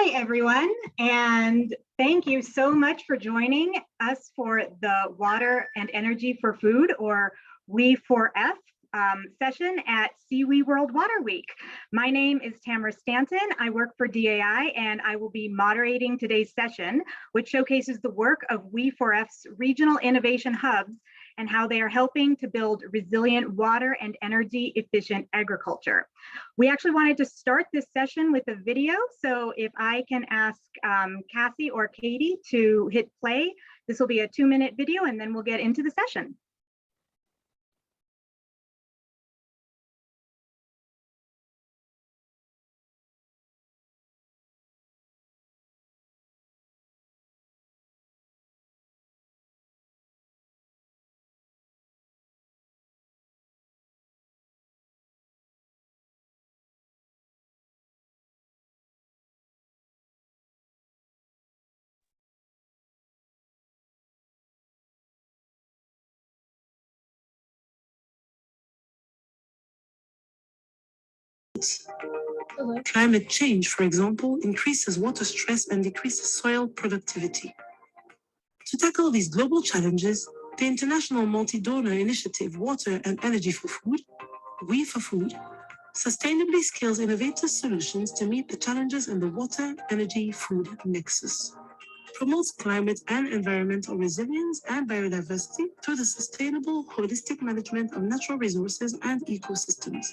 Hi, everyone, and thank you so much for joining us for the Water and Energy for Food, or We4F, session at CWE World Water Week. My name is Tamara Stanton. I work for DAI, and I will be moderating today's session, which showcases the work of We4F's regional innovation hubs and how they are helping to build resilient water and energy efficient agriculture. We actually wanted to start this session with a video, so if I can ask Cassie or Katie to hit play, this will be a 2-minute video and then we'll get into the session. Climate change, for example, increases water stress and decreases soil productivity. To tackle these global challenges, the international multi-donor initiative Water and Energy for Food, We4Food, sustainably scales innovative solutions to meet the challenges in the water, energy, food nexus, promotes climate and environmental resilience and biodiversity through the sustainable, holistic management of natural resources and ecosystems,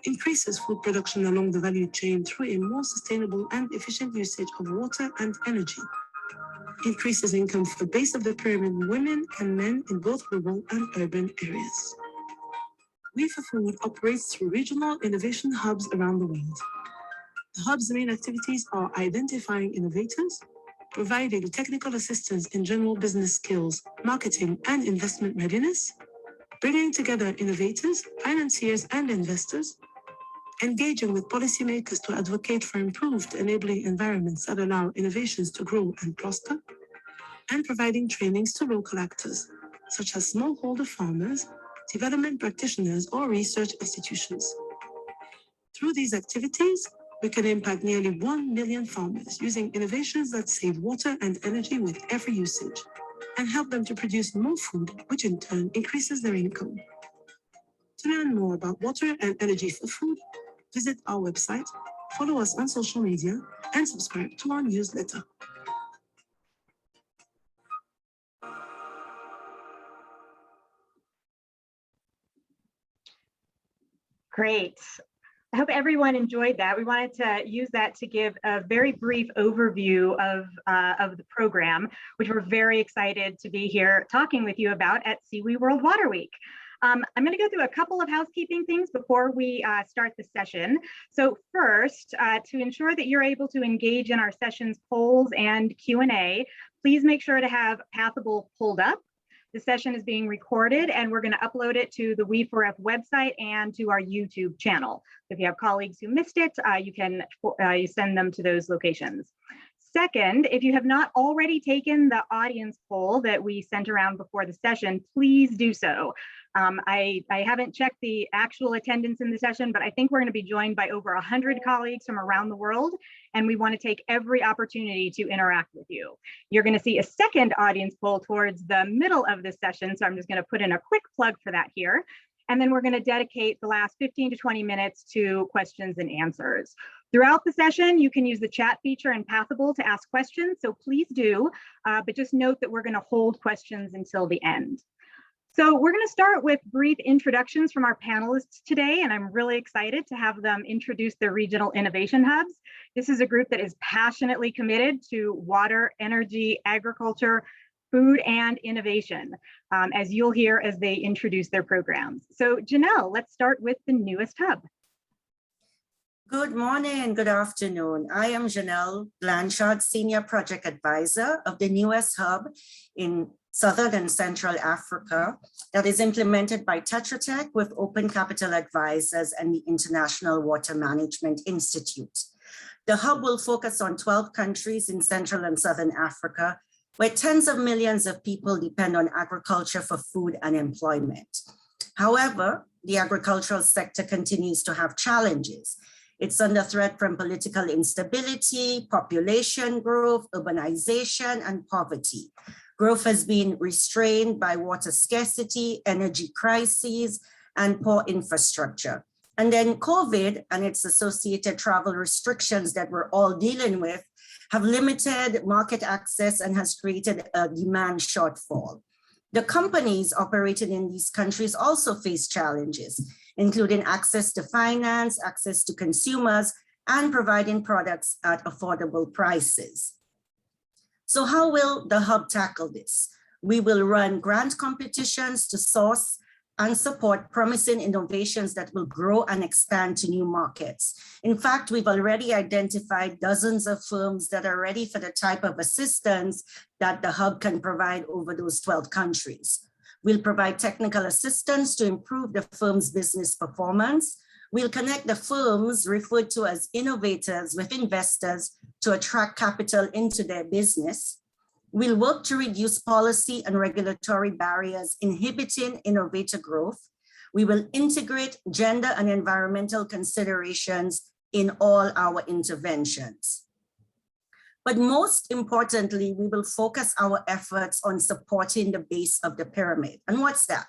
increases food production along the value chain through a more sustainable and efficient usage of water and energy, increases income for base of the pyramid women and men in both rural and urban areas. We4Food operates through regional innovation hubs around the world. The hub's main activities are identifying innovators, providing technical assistance in general business skills, marketing and investment readiness, bringing together innovators, financiers and investors, engaging with policymakers to advocate for improved enabling environments that allow innovations to grow and prosper, and providing trainings to local actors, such as smallholder farmers, development practitioners, or research institutions. Through these activities, we can impact nearly 1 million farmers using innovations that save water and energy with every usage, and help them to produce more food, which in turn increases their income. To learn more about water and energy for food, visit our website, follow us on social media, and subscribe to our newsletter. Great. I hope everyone enjoyed that. We wanted to use that to give a very brief overview of the program, which we're very excited to be here talking with you about at CWE World Water Week. I'm going to go through a couple of housekeeping things before we start the session. So first, to ensure that you're able to engage in our session's polls and Q&A, please make sure to have Pathable pulled up. The session is being recorded and we're going to upload it to the We4F website and to our YouTube channel. If you have colleagues who missed it, you can send them to those locations. Second, if you have not already taken the audience poll that we sent around before the session, please do so. I haven't checked the actual attendance in the session, but I think we're going to be joined by over 100 colleagues from around the world, and we want to take every opportunity to interact with you. You're going to see a second audience poll towards the middle of this session, so I'm just going to put in a quick plug for that here. And then we're going to dedicate the last 15 to 20 minutes to questions and answers. Throughout the session, you can use the chat feature in Pathable to ask questions, so please do, but just note that we're going to hold questions until the end. So we're going to start with brief introductions from our panelists today, and I'm really excited to have them introduce their regional innovation hubs. This is a group that is passionately committed to water, energy, agriculture, food, and innovation, as you'll hear as they introduce their programs. So Janelle, let's start with the newest hub. Good morning and good afternoon. I am Janelle Blanchard, Senior Project Advisor of the newest hub in Southern and Central Africa that is implemented by Tetra Tech with Open Capital Advisors and the International Water Management Institute. The hub will focus on 12 countries in Central and Southern Africa, where tens of millions of people depend on agriculture for food and employment. However, the agricultural sector continues to have challenges. It's under threat from political instability, population growth, urbanization, and poverty. Growth has been restrained by water scarcity, energy crises, and poor infrastructure. And then COVID and its associated travel restrictions that we're all dealing with have limited market access and has created a demand shortfall. The companies operating in these countries also face challenges, including access to finance, access to consumers, and providing products at affordable prices. So how will the hub tackle this? We will run grant competitions to source and support promising innovations that will grow and expand to new markets. In fact, we've already identified dozens of firms that are ready for the type of assistance that the hub can provide over those 12 countries. We'll provide technical assistance to improve the firm's business performance. We'll connect the firms referred to as innovators with investors to attract capital into their business. We'll work to reduce policy and regulatory barriers inhibiting innovator growth. We will integrate gender and environmental considerations in all our interventions. But most importantly, we will focus our efforts on supporting the base of the pyramid. And what's that?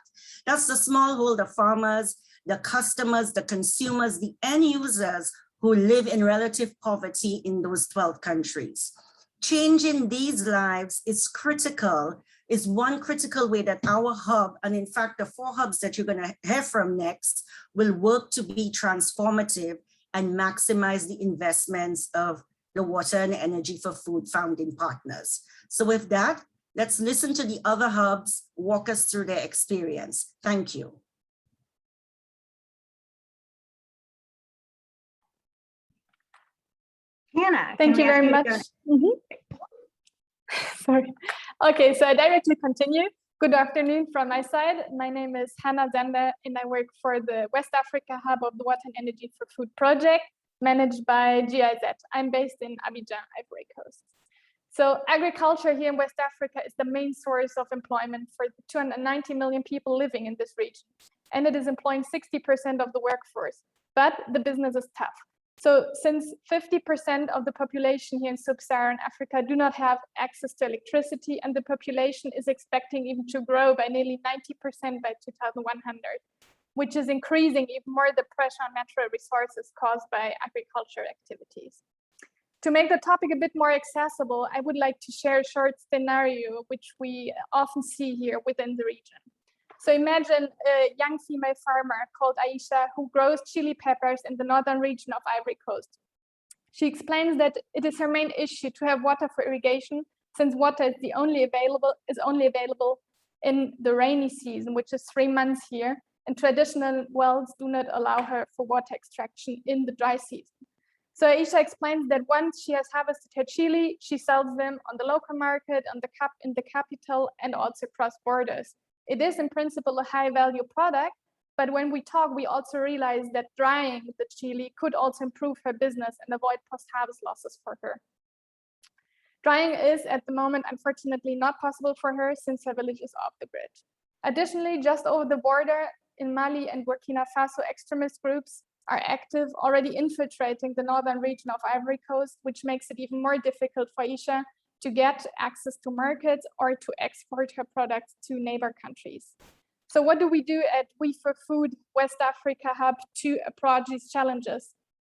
That's the smallholder farmers, the customers, the consumers, the end users who live in relative poverty in those 12 countries. Changing these lives is critical, is one critical way that our hub, and in fact, the 4 hubs that you're going to hear from next, will work to be transformative and maximize the investments of the Water and Energy for Food founding partners. So with that, let's listen to the other hubs walk us through their experience. Thank you. Hannah, thank you very much. Sorry. Okay, so I directly continue. Good afternoon from my side. My name is Hannah Zender, and I work for the West Africa Hub of the Water and Energy for Food project, managed by GIZ. I'm based in Abidjan, Ivory Coast. So agriculture here in West Africa is the main source of employment for the 290 million people living in this region. And it is employing 60% of the workforce, but the business is tough. So since 50% of the population here in sub-Saharan Africa do not have access to electricity, and the population is expecting even to grow by nearly 90% by 2100, which is increasing even more the pressure on natural resources caused by agriculture activities. To make the topic a bit more accessible, I would like to share a short scenario which we often see here within the region. So imagine a young female farmer called Aisha who grows chili peppers in the northern region of Ivory Coast. She explains that it is her main issue to have water for irrigation, since water is only available in the rainy season, which is 3 months here, and traditional wells do not allow her for water extraction in the dry season. So Aisha explains that once she has harvested her chili, she sells them on the local market, in the capital, and also cross borders. It is in principle a high value product, but when we talk, we also realize that drying the chili could also improve her business and avoid post-harvest losses for her. Drying is at the moment, unfortunately, not possible for her since her village is off the grid. Additionally, just over the border in Mali and Burkina Faso, extremist groups are active, already infiltrating the northern region of Ivory Coast, which makes it even more difficult for Aisha to get access to markets or to export her products to neighbor countries. So what do we do at We4Food West Africa Hub to approach these challenges?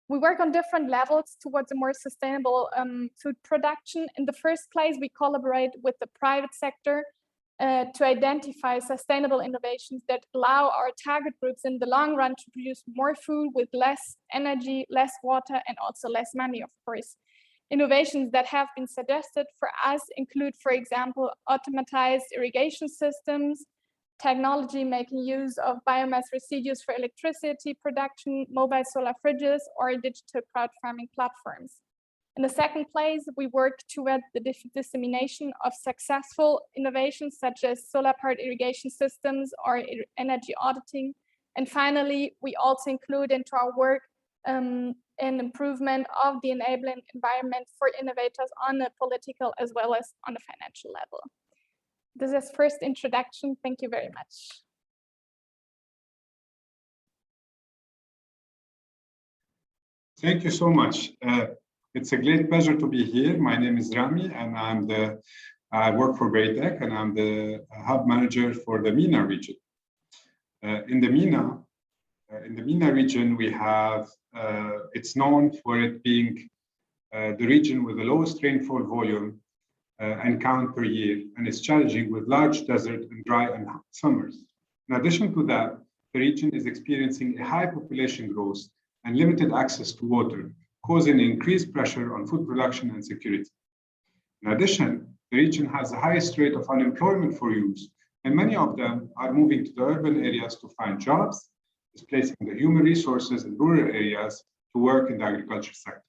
We work on different levels towards a more sustainable food production. In the first place, we collaborate with the private sector to identify sustainable innovations that allow our target groups in the long run to produce more food with less energy, less water, and also less money, of course. Innovations that have been suggested for us include, for example, automatized irrigation systems, technology making use of biomass residues for electricity production, mobile solar fridges, or digital crowd farming platforms. In the second place, we work toward the dissemination of successful innovations such as solar-powered irrigation systems or energy auditing. And finally, we also include into our work an improvement of the enabling environment for innovators on a political as well as on a financial level. This is first introduction. Thank you very much. Thank you so much. It's a great pleasure to be here. My name is Rami, and I work for Greatech, and I'm the hub manager for the MENA region. In the MENA region, we have, it's known for it being the region with the lowest rainfall volume and count per year, and it's challenging with large desert and dry and hot summers. In addition to that, the region is experiencing a high population growth and limited access to water, causing increased pressure on food production and security. In addition, the region has the highest rate of unemployment for youth, and many of them are moving to the urban areas to find jobs, displacing the human resources in rural areas to work in the agriculture sector.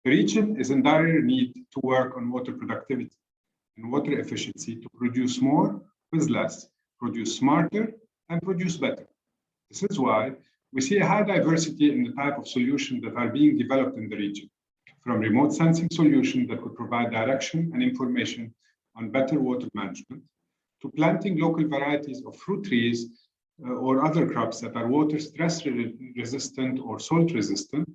The region is in dire need to work on water productivity and water efficiency to produce more with less, produce smarter, and produce better. This is why we see a high diversity in the type of solutions that are being developed in the region, from remote sensing solutions that could provide direction and information on better water management, to planting local varieties of fruit trees or other crops that are water stress resistant or salt resistant,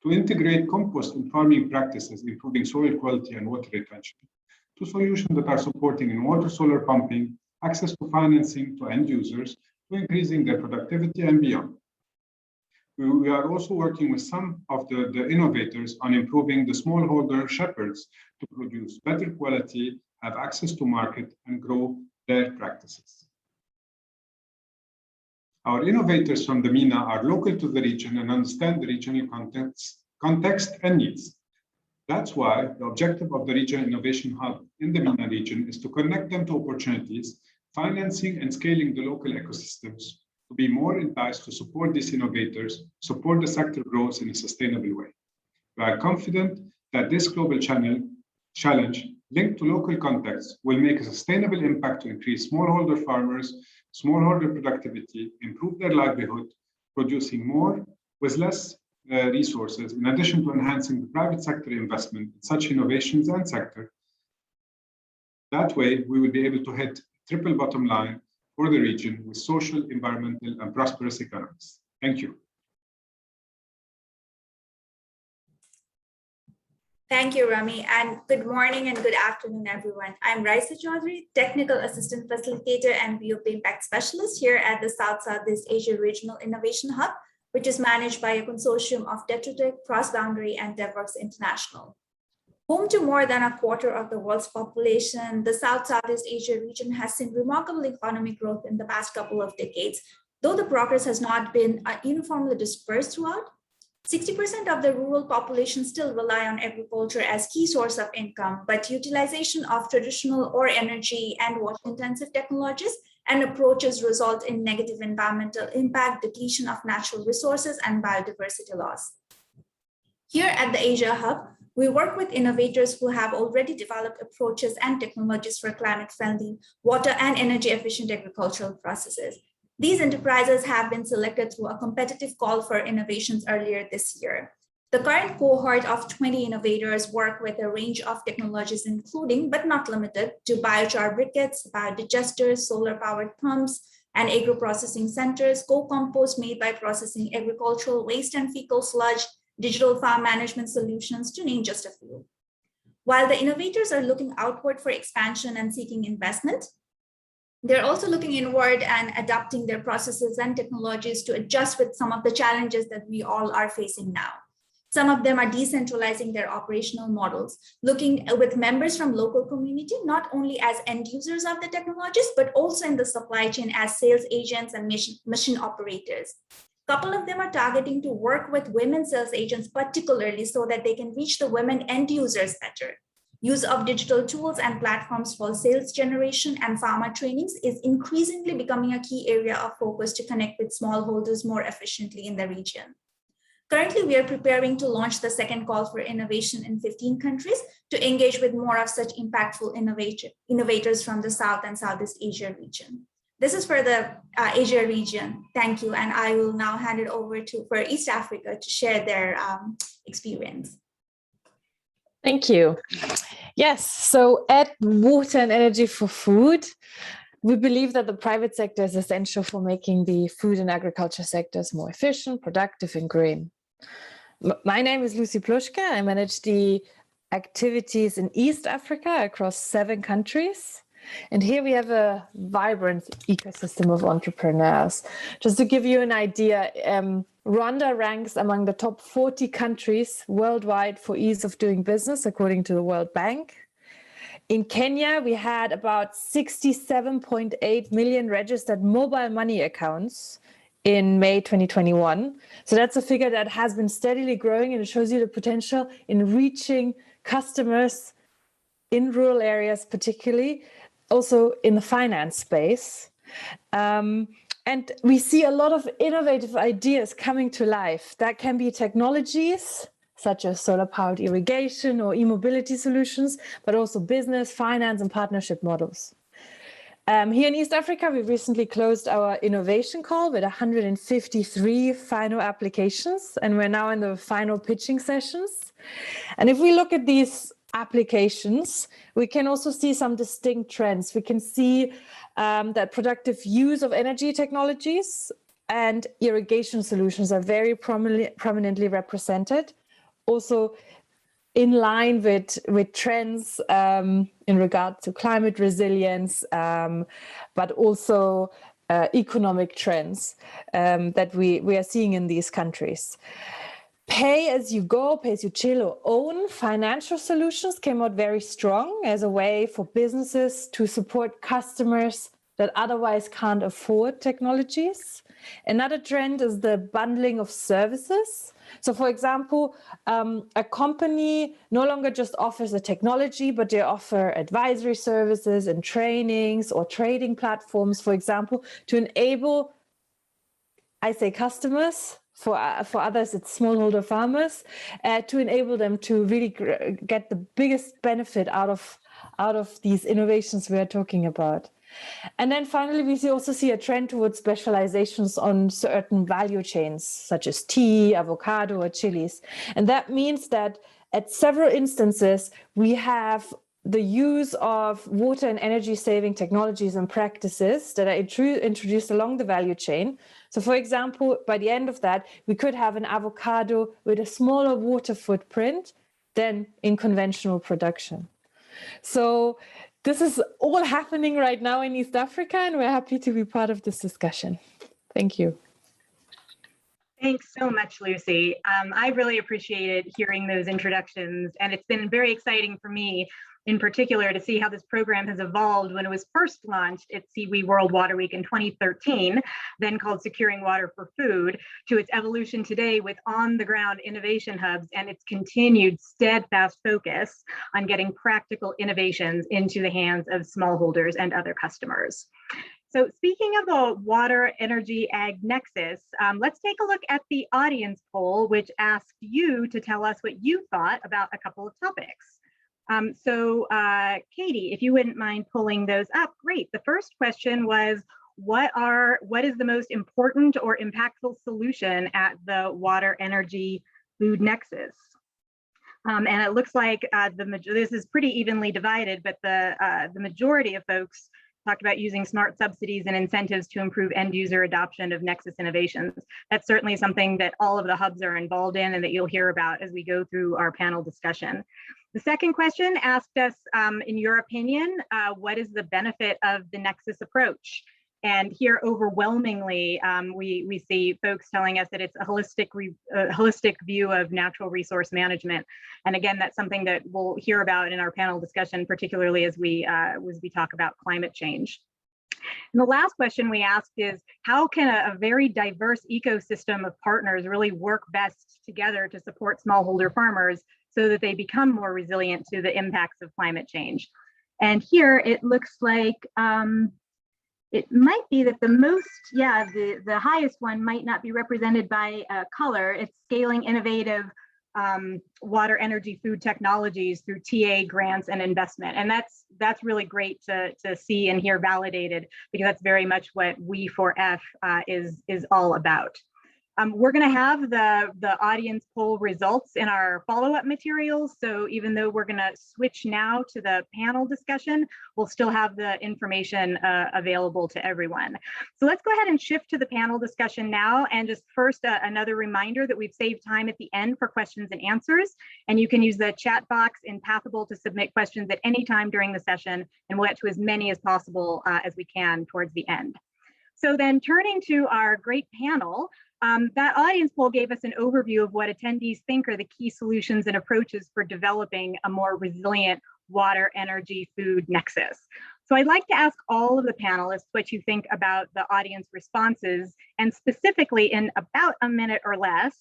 to integrate compost in farming practices, improving soil quality and water retention, to solutions that are supporting in water solar pumping, access to financing to end users, to increasing their productivity and beyond. We are also working with some of the innovators on improving the smallholder shepherds to produce better quality, have access to market, and grow their practices. Our innovators from the MENA are local to the region and understand the regional context and needs. That's why the objective of the Regional Innovation Hub in the MENA region is to connect them to opportunities, financing and scaling the local ecosystems, to be more enticed to support these innovators, support the sector growth in a sustainable way. We are confident that this global challenge linked to local contexts will make a sustainable impact to increase smallholder farmers, smallholder productivity, improve their livelihood, producing more with less resources, in addition to enhancing the private sector investment in such innovations and sector. That way, we will be able to hit triple bottom line for the region with social, environmental, and prosperous economies. Thank you. Thank you, Rami, and good morning and good afternoon, everyone. I'm Raisa Chaudhry, Technical Assistant Facilitator and BOP Impact Specialist here at the South-Southeast Asia Regional Innovation Hub, which is managed by a consortium of Tetra Tech, Cross-Boundary, and DevWorks International. Home to more than a quarter of the world's population, the South-Southeast Asia region has seen remarkable economic growth in the past couple of decades, though the progress has not been uniformly dispersed throughout. 60% of the rural population still rely on agriculture as key source of income, but utilization of traditional or energy and water-intensive technologies and approaches result in negative environmental impact, depletion of natural resources, and biodiversity loss. Here at the Asia Hub, we work with innovators who have already developed approaches and technologies for climate-friendly, water and energy-efficient agricultural processes. These enterprises have been selected through a competitive call for innovations earlier this year. The current cohort of 20 innovators work with a range of technologies, including, but not limited to biochar briquettes, biodigesters, solar-powered pumps, and agro-processing centers, co-compost made by processing agricultural waste and fecal sludge, digital farm management solutions, to name just a few. While the innovators are looking outward for expansion and seeking investment, they're also looking inward and adapting their processes and technologies to adjust with some of the challenges that we all are facing now. Some of them are decentralizing their operational models, looking with members from local community, not only as end users of the technologies, but also in the supply chain as sales agents and machine operators. A couple of them are targeting to work with women sales agents, particularly so that they can reach the women end users better. Use of digital tools and platforms for sales generation and farmer trainings is increasingly becoming a key area of focus to connect with smallholders more efficiently in the region. Currently, we are preparing to launch the second call for innovation in 15 countries to engage with more of such impactful innovators from the South and Southeast Asia region. This is for the Asia region. Thank you. And I will now hand it over for East Africa to share their experience. Thank you. Yes, so at Water and Energy for Food, we believe that the private sector is essential for making the food and agriculture sectors more efficient, productive, and green. My name is Lucy Plushka. I manage the activities in East Africa across 7 countries. And here we have a vibrant ecosystem of entrepreneurs. Just to give you an idea, Rwanda ranks among the top 40 countries worldwide for ease of doing business, according to the World Bank. In Kenya, we had about 67.8 million registered mobile money accounts in May 2021. So that's a figure that has been steadily growing, and it shows you the potential in reaching customers in rural areas, particularly, also in the finance space. And we see a lot of innovative ideas coming to life. That can be technologies, such as solar-powered irrigation or e-mobility solutions, but also business, finance, and partnership models. Here in East Africa, we recently closed our innovation call with 153 final applications, and we're now in the final pitching sessions. And if we look at these applications, we can also see some distinct trends. We can see that productive use of energy technologies and irrigation solutions are very prominently represented. Also in line with trends in regard to climate resilience, but also economic trends that we are seeing in these countries. Pay as you go, pay as you chill or own financial solutions came out very strong as a way for businesses to support customers that otherwise can't afford technologies. Another trend is the bundling of services. So for example, a company no longer just offers a technology, but they offer advisory services and trainings or trading platforms, for example, to enable, I say customers, for others it's smallholder farmers, to enable them to really get the biggest benefit out of these innovations we are talking about. And then finally, we also see a trend towards specializations on certain value chains, such as tea, avocado, or chilies. And that means that at several instances, we have the use of water and energy saving technologies and practices that are introduced along the value chain. So for example, by the end of that, we could have an avocado with a smaller water footprint than in conventional production. So this is all happening right now in East Africa, and we're happy to be part of this discussion. Thank you. Thanks so much, Lucy. I really appreciated hearing those introductions, and it's been very exciting for me in particular to see how this program has evolved when it was first launched at CIWI World Water Week in 2013, then called Securing Water for Food, to its evolution today with on-the-ground innovation hubs and its continued steadfast focus on getting practical innovations into the hands of smallholders and other customers. So speaking of the Water Energy Ag Nexus, let's take a look at the audience poll, which asked you to tell us what you thought about a couple of topics. Katie, if you wouldn't mind pulling those up, great. The first question was, what is the most important or impactful solution at the Water Energy Food Nexus? And it looks like this is pretty evenly divided, but the majority of folks talked about using smart subsidies and incentives to improve end user adoption of Nexus innovations. That's certainly something that all of the hubs are involved in and that you'll hear about as we go through our panel discussion. The second question asked us, in your opinion, what is the benefit of the Nexus approach? And here overwhelmingly, we see folks telling us that it's a holistic view of natural resource management. And again, that's something that we'll hear about in our panel discussion, particularly as we talk about climate change. And the last question we asked is, how can a very diverse ecosystem of partners really work best together to support smallholder farmers so that they become more resilient to the impacts of climate change? And here it looks like it might be that the highest one might not be represented by color. It's scaling innovative water, energy, food technologies through TA grants and investment. And that's really great to see and hear validated, because that's very much what We4F is all about. We're going to have the audience poll results in our follow-up materials. So even though we're going to switch now to the panel discussion, we'll still have the information available to everyone. So let's go ahead and shift to the panel discussion now. And just first, another reminder that we've saved time at the end for questions and answers. And you can use the chat box in Pathable to submit questions at any time during the session. And we'll get to as many as possible as we can towards the end. So then turning to our great panel, that audience poll gave us an overview of what attendees think are the key solutions and approaches for developing a more resilient water, energy, food nexus. So I'd like to ask all of the panelists what you think about the audience responses, and specifically in about a minute or less,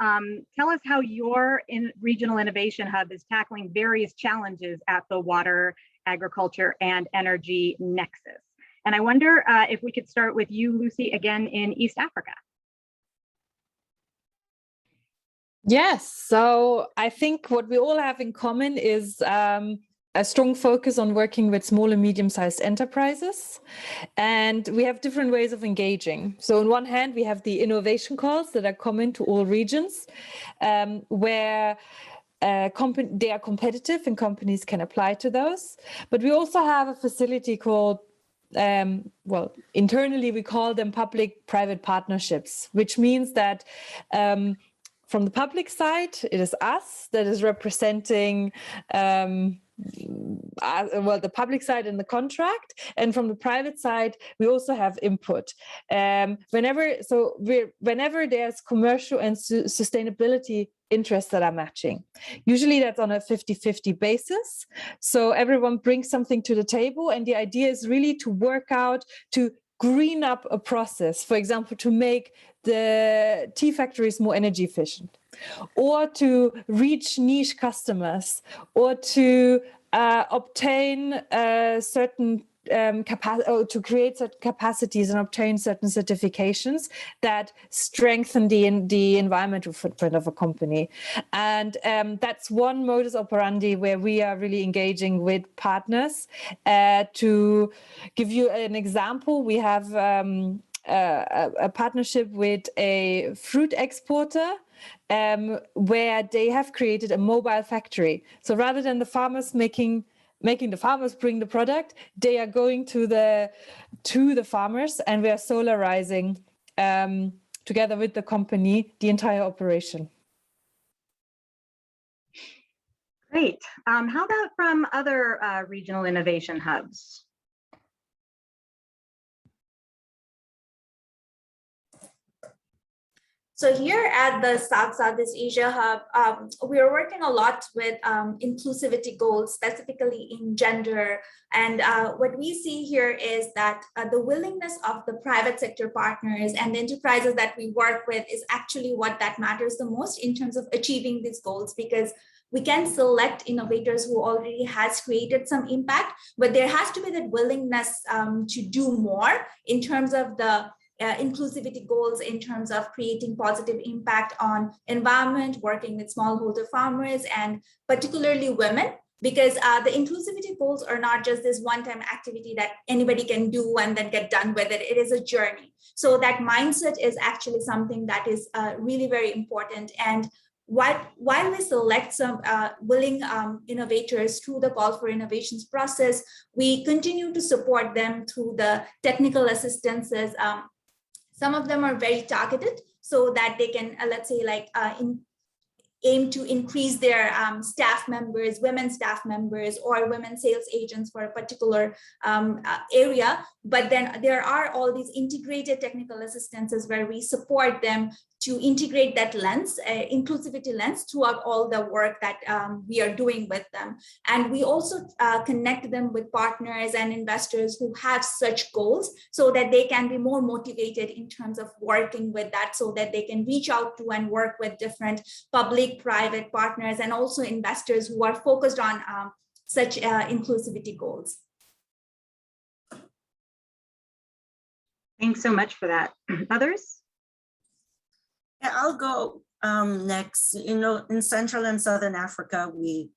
tell us how your Regional Innovation Hub is tackling various challenges at the water, agriculture, and energy nexus. And I wonder if we could start with you, Lucy, again in East Africa. Yes, so I think what we all have in common is a strong focus on working with small and medium-sized enterprises. And we have different ways of engaging. So on one hand, we have the innovation calls that are common to all regions, where they are competitive and companies can apply to those. But we also have a facility called well, internally we call them public-private partnerships, which means that from the public side, it is us that is representing well, the public side in the contract, and from the private side, we also have input. Whenever there's commercial and sustainability interests that are matching. Usually that's on a 50-50 basis. So everyone brings something to the table, and the idea is really to work out to green up a process, for example, to make the tea factories more energy efficient, or to reach niche customers, or to obtain certain to create certain capacities and obtain certain certifications that strengthen the environmental footprint of a company. And that's one modus operandi where we are really engaging with partners. To give you an example, we have a partnership with a fruit exporter where they have created a mobile factory. So rather than the farmers making the farmers bring the product, they are going to the farmers, and we are solarizing together with the company the entire operation. Great. How about from other regional innovation hubs? So here at the Southeast Asia Hub, we are working a lot with inclusivity goals, specifically in gender. And what we see here is that the willingness of the private sector partners and the enterprises that we work with is actually what that matters the most in terms of achieving these goals, because we can select innovators who already has created some impact, but there has to be that willingness to do more in terms of the inclusivity goals, in terms of creating positive impact on environment, working with smallholder farmers, and particularly women, because the inclusivity goals are not just this one-time activity that anybody can do and then get done with it. It is a journey. So that mindset is actually something that is really very important. And while we select some willing innovators through the call for innovations process, we continue to support them through the technical assistances. Some of them are very targeted so that they can, let's say, like aim to increase their staff members, women staff members, or women sales agents for a particular area. But then there are all these integrated technical assistances where we support them to integrate that lens, inclusivity lens, throughout all the work that we are doing with them. And we also connect them with partners and investors who have such goals so that they can be more motivated in terms of working with that, so that they can reach out to and work with different public, private partners, and also investors who are focused on such inclusivity goals. Thanks so much for that. Others? Yeah, I'll go next. You know, in Central and Southern Africa, we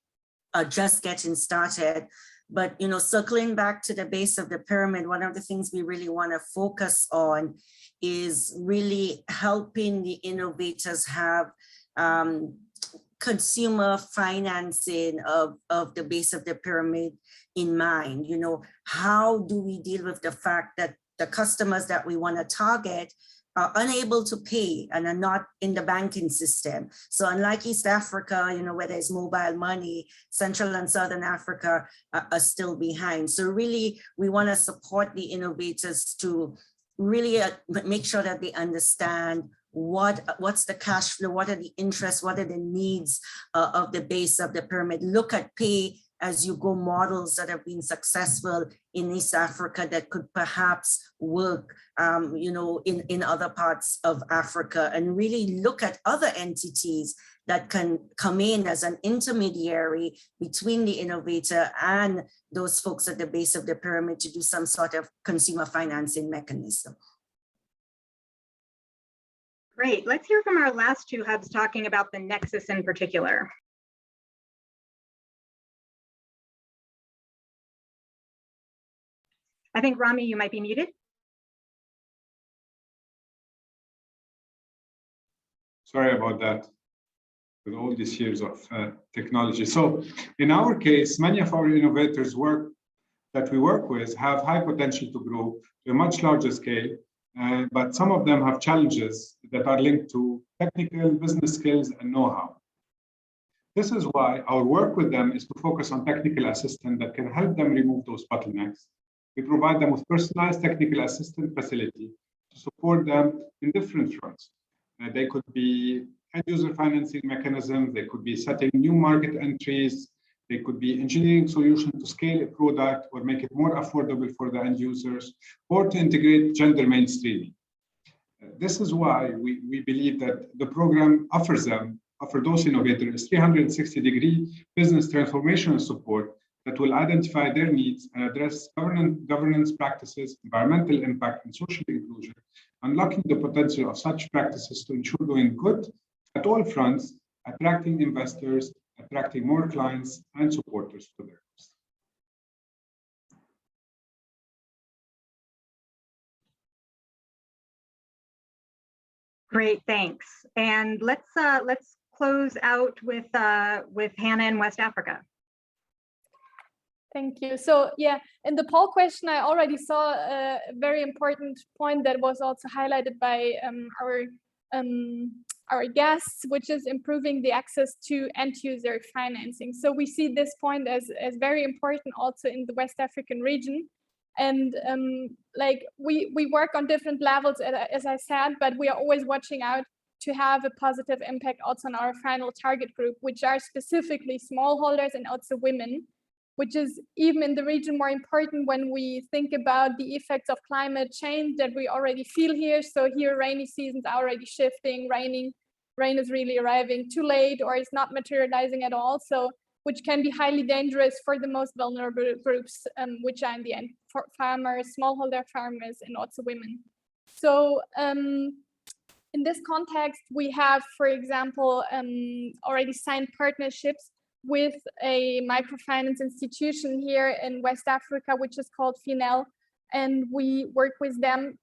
are just getting started, But, you know, circling back to the base of the pyramid, one of the things we really want to focus on is really helping the innovators have consumer financing of the base of the pyramid in mind. You know, how do we deal with the fact that the customers that we want to target are unable to pay and are not in the banking system? So unlike East Africa, you know, where there's mobile money, Central and Southern Africa are still behind. So really, we want to support the innovators to really make sure that they understand what's the cash flow, what are the interests, what are the needs of the base of the pyramid. Look at pay as you go models that have been successful in East Africa that could perhaps work, you know, in other parts of Africa, and really look at other entities that can come in as an intermediary between the innovator and those folks at the base of the pyramid to do some sort of consumer financing mechanism. Great. Let's hear from our last two hubs talking about the Nexus in particular. I think, Rami, you might be muted. Sorry about that, with all these years of technology. So in our case, many of our innovators that we work with have high potential to grow to a much larger scale, but some of them have challenges that are linked to technical business skills and know-how. This is why our work with them is to focus on technical assistance that can help them remove those bottlenecks. We provide them with personalized technical assistance facility to support them in different fronts. They could be end-user financing mechanisms, they could be setting new market entries, they could be engineering solutions to scale a product or make it more affordable for the end users, or to integrate gender mainstreaming. This is why we believe that the program offer those innovators 360-degree business transformation support that will identify their needs and address governance practices, environmental impact, and social inclusion, unlocking the potential of such practices to ensure doing good at all fronts, attracting investors, attracting more clients and supporters to their cause. Great, thanks. And let's close out with Hannah in West Africa. Thank you. So yeah, in the poll question, I already saw a very important point that was also highlighted by our guests, which is improving the access to end-user financing. So we see this point as very important also in the West African region. And like we work on different levels, as I said, but we are always watching out to have a positive impact also on our final target group, which are specifically smallholders and also women, which is even in the region more important when we think about the effects of climate change that we already feel here. So here, rainy seasons are already shifting, rain is really arriving too late or is not materializing at all. So, which can be highly dangerous for the most vulnerable groups, which are in the end farmers, smallholder farmers, and also women. So in this context, we have, for example, already signed partnerships with a microfinance institution here in West Africa, which is called FINEL. And we work with them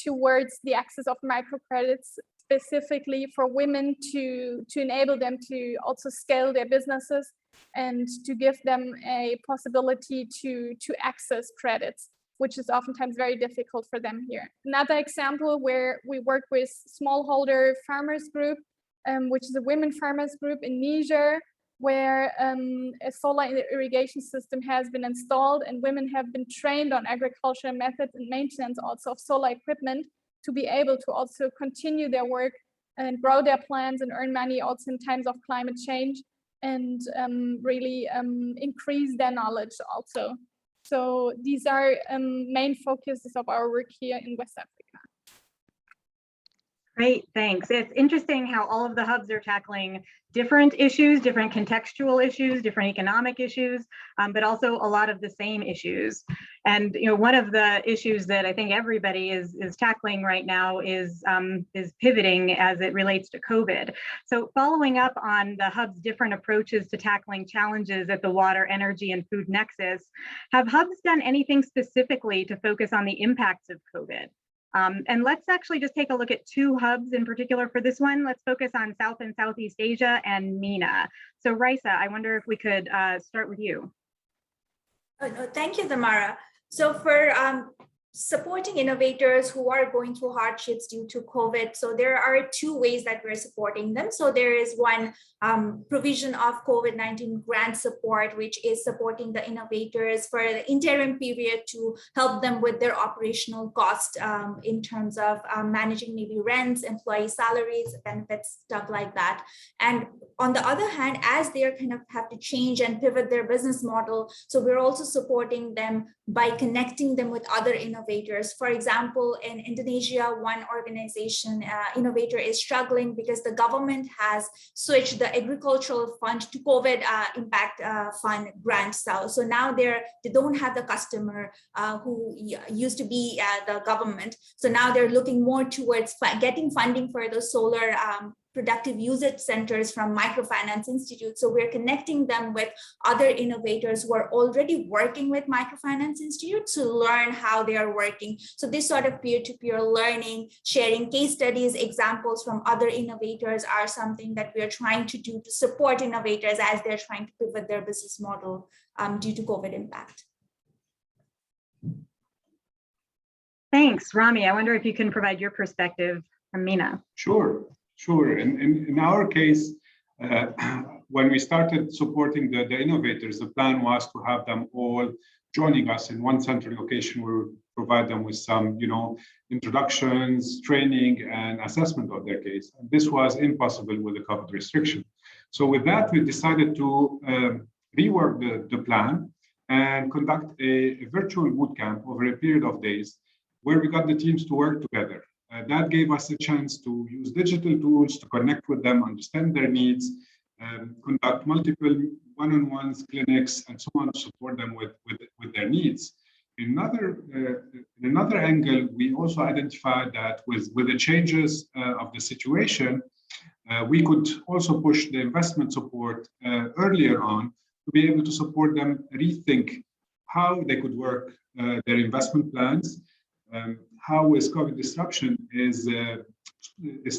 towards the access of microcredits, specifically for women to enable them to also scale their businesses and to give them a possibility to access credits, which is oftentimes very difficult for them here. Another example where we work with smallholder farmers group, which is a women farmers group in Niger, where a solar irrigation system has been installed and women have been trained on agricultural methods and maintenance also of solar equipment to be able to also continue their work and grow their plants and earn money also in times of climate change and really increase their knowledge also. So these are main focuses of our work here in West Africa. Great, thanks. It's interesting how all of the hubs are tackling different issues, different contextual issues, different economic issues, but also a lot of the same issues. And one of the issues that I think everybody is tackling right now is pivoting as it relates to COVID. So following up on the hub's different approaches to tackling challenges at the water, energy, and food nexus, have hubs done anything specifically to focus on the impacts of COVID? And let's actually just take a look at two hubs in particular for this one. Let's focus on South and Southeast Asia and MENA. So Raisa, I wonder if we could start with you. Thank you, Tamara. So for supporting innovators who are going through hardships due to COVID, so there are two ways that we're supporting them. So there is one provision of COVID-19 grant support, which is supporting the innovators for the interim period to help them with their operational cost in terms of managing maybe rents, employee salaries, benefits, stuff like that. And on the other hand, as they kind of have to change and pivot their business model, so we're also supporting them by connecting them with other innovators. For example, in Indonesia, one organization innovator is struggling because the government has switched the agricultural fund to COVID impact fund grants. So now they don't have the customer who used to be the government. So now they're looking more towards getting funding for those solar productive usage centers from microfinance institutes. So we're connecting them with other innovators who are already working with microfinance institutes to learn how they are working. So this sort of peer-to-peer learning, sharing case studies, examples from other innovators are something that we are trying to do to support innovators as they're trying to pivot their business model due to COVID impact. Thanks, Rami. I wonder if you can provide your perspective from MENA. Sure. In our case, when we started supporting the innovators, the plan was to have them all joining us in one central location where we provide them with some, introductions, training, and assessment of their case. And this was impossible with the COVID restriction. So with that, we decided to rework the plan and conduct a virtual bootcamp over a period of days where we got the teams to work together. That gave us a chance to use digital tools to connect with them, understand their needs, conduct multiple one-on-ones, clinics, and so on to support them with their needs. In another angle, we also identified that with the changes of the situation, we could also push the investment support earlier on to be able to support them rethink how they could work their investment plans, how with COVID disruption is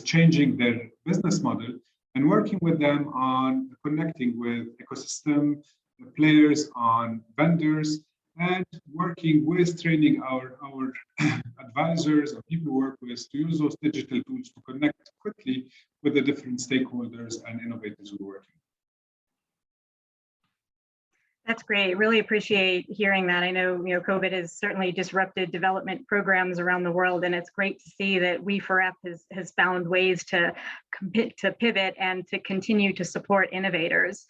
changing their business model, and working with them on connecting with ecosystem players, on vendors, and working with training our advisors and people we work with to use those digital tools to connect quickly with the different stakeholders and innovators we're working with. That's great. Really appreciate hearing that. I know, COVID has certainly disrupted development programs around the world, and it's great to see that We4F has found ways to pivot and to continue to support innovators.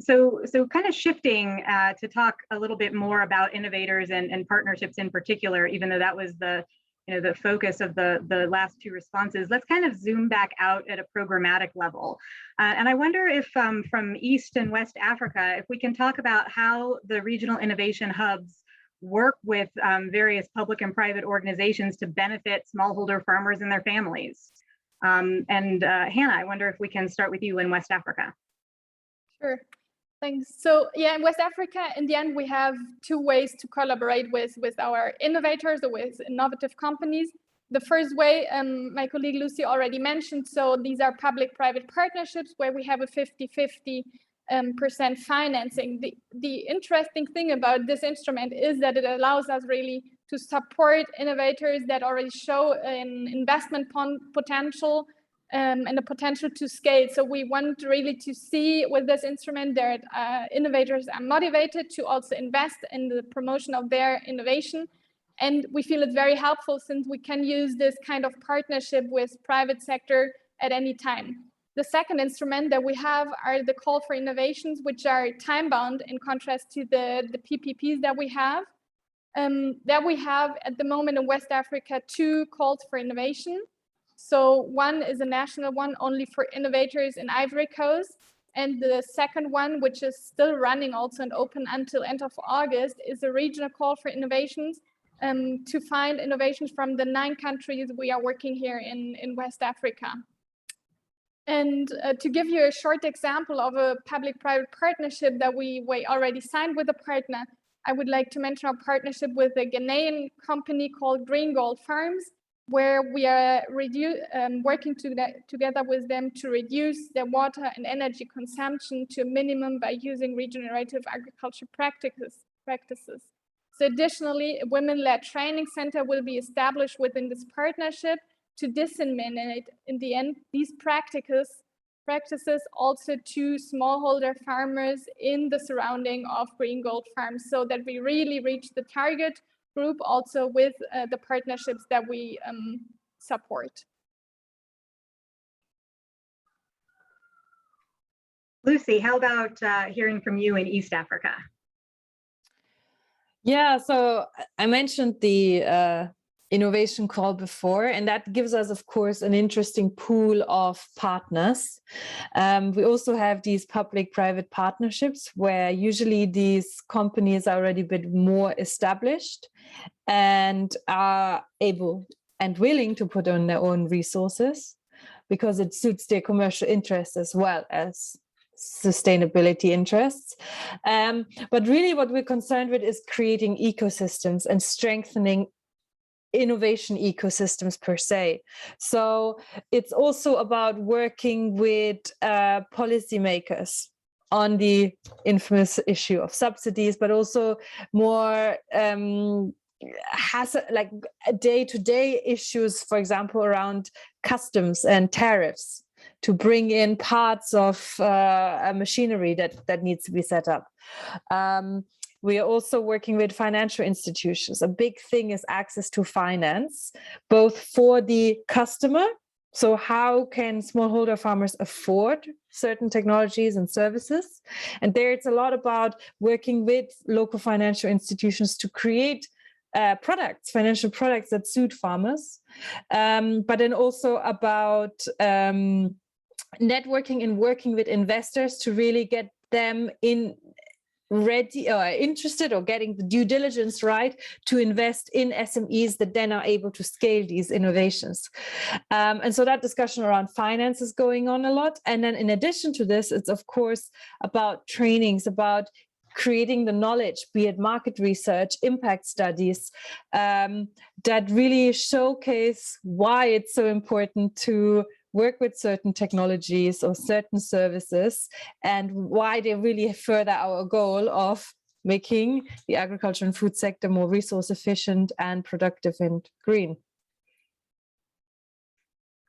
So kind of shifting to talk a little bit more about innovators and partnerships in particular, even though that was the focus of the last two responses, let's kind of zoom back out at a programmatic level. And I wonder if from East and West Africa, if we can talk about how the regional innovation hubs work with various public and private organizations to benefit smallholder farmers and their families. And Hannah, I wonder if we can start with you in West Africa. Sure. Thanks. So yeah, in West Africa, in the end, we have two ways to collaborate with our innovators or with innovative companies. The first way, my colleague Lucy already mentioned, so these are public-private partnerships where we have a 50-50% financing. The interesting thing about this instrument is that it allows us really to support innovators that already show an investment potential and the potential to scale. So we want really to see with this instrument that innovators are motivated to also invest in the promotion of their innovation. And we feel it's very helpful since we can use this kind of partnership with private sector at any time. The second instrument that we have are the call for innovations, which are time-bound in contrast to the PPPs that we have. At the moment in West Africa, 2 calls for innovation. So one is a national one only for innovators in Ivory Coast. And the second one, which is still running also and open until end of August, is a regional call for innovations to find innovations from the 9 countries we are working here in West Africa. And to give you a short example of a public-private partnership that we already signed with a partner, I would like to mention our partnership with a Ghanaian company called Green Gold Farms, where we are working together with them to reduce their water and energy consumption to a minimum by using regenerative agriculture practices. So additionally, a women-led training center will be established within this partnership to disseminate in the end these practices also to smallholder farmers in the surrounding of Green Gold Farms, so that we really reach the target group also with the partnerships that we support. Lucy, how about hearing from you in East Africa? Yeah, so I mentioned the innovation call before, and that gives us, of course, an interesting pool of partners. We also have these public-private partnerships where usually these companies are already a bit more established and are able and willing to put on their own resources because it suits their commercial interests as well as sustainability interests. But really what we're concerned with is creating ecosystems and strengthening innovation ecosystems per se. So it's also about working with policymakers on the infamous issue of subsidies, but also more has like day-to-day issues, for example, around customs and tariffs to bring in parts of a machinery that needs to be set up. We are also working with financial institutions. A big thing is access to finance, both for the customer. So how can smallholder farmers afford certain technologies and services? And there it's a lot about working with local financial institutions to create products, financial products that suit farmers, but then also about networking and working with investors to really get them ready or interested or getting the due diligence right to invest in SMEs that then are able to scale these innovations. And so that discussion around finance is going on a lot. And then in addition to this, it's of course about trainings, about creating the knowledge, be it market research, impact studies, that really showcase why it's so important to work with certain technologies or certain services and why they really further our goal of making the agriculture and food sector more resource efficient and productive and green.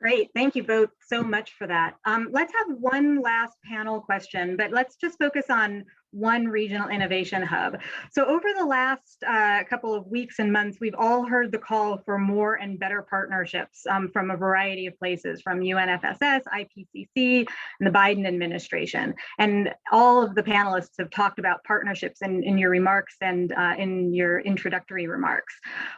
Great, thank you both so much for that. Let's have one last panel question, but let's just focus on one regional innovation hub. So over the last couple of weeks and months, we've all heard the call for more and better partnerships from a variety of places, from UNFSS, IPCC, and the Biden administration. And all of the panelists have talked about partnerships in your remarks and in your introductory remarks.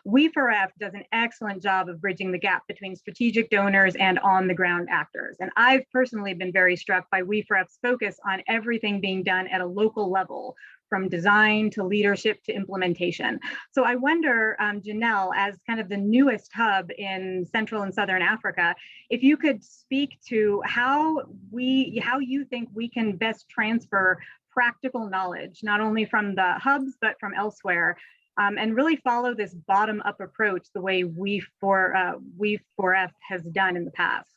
We4F does an excellent job of bridging the gap between strategic donors and on-the-ground actors. And I've personally been very struck by We4F's focus on everything being done at a local level, from design to leadership to implementation. So I wonder, Janelle, as kind of the newest hub in Central and Southern Africa, if you could speak to how you think we can best transfer practical knowledge, not only from the hubs, but from elsewhere, and really follow this bottom-up approach the way We4F has done in the past.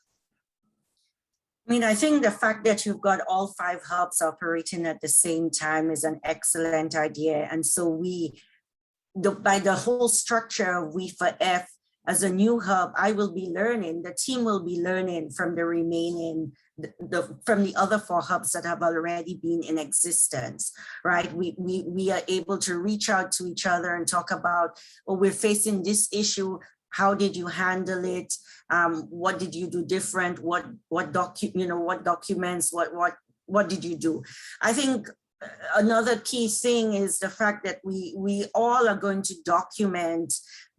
I mean, I think the fact that you've got all 5 hubs operating at the same time is an excellent idea. And so by the whole structure of We4F as a new hub, I will be learning, the team will be learning from the remaining, from the other 4 hubs that have already been in existence, right? We are able to reach out to each other and talk about, oh, we're facing this issue. How did you handle it? What did you do different? What documents? What did you do? I think another key thing is the fact that we all are going to document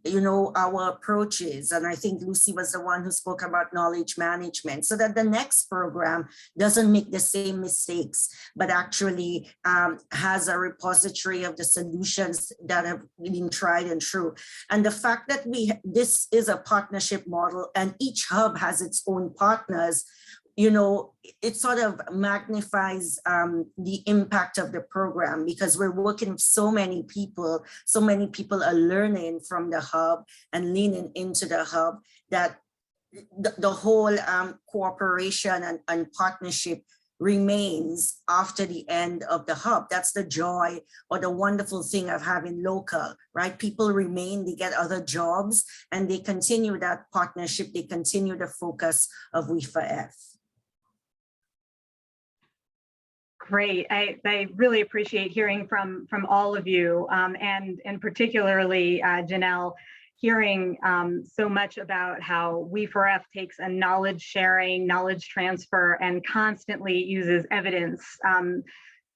our approaches. And I think Lucy was the one who spoke about knowledge management, so that the next program doesn't make the same mistakes, but actually has a repository of the solutions that have been tried and true. And the fact that this is a partnership model and each hub has its own partners, it sort of magnifies the impact of the program, because we're working with so many people are learning from the hub and leaning into the hub, that the whole cooperation and partnership remains after the end of the hub. That's the joy or the wonderful thing of having local, right? People remain, they get other jobs, and they continue that partnership, they continue the focus of WIFA-F. Great. I really appreciate hearing from all of you, and particularly Janelle, hearing so much about how WIFA-F takes a knowledge sharing, knowledge transfer, and constantly uses evidence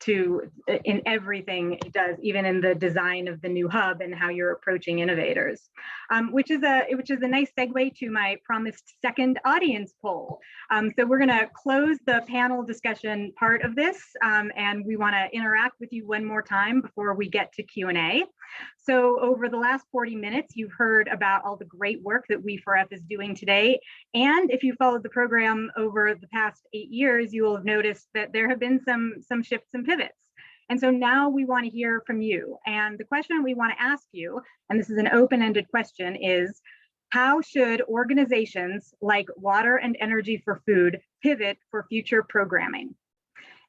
in everything it does, even in the design of the new hub and how you're approaching innovators, which is a nice segue to my promised second audience poll. So we're going to close the panel discussion part of this, and we want to interact with you one more time before we get to Q&A. So over the last 40 minutes, you've heard about all the great work that WIFA-F is doing today. And if you followed the program over the past 8 years, you will have noticed that there have been some shifts and pivots. And so now we want to hear from you. And the question we want to ask you, and this is an open-ended question, is how should organizations like Water and Energy for Food pivot for future programming?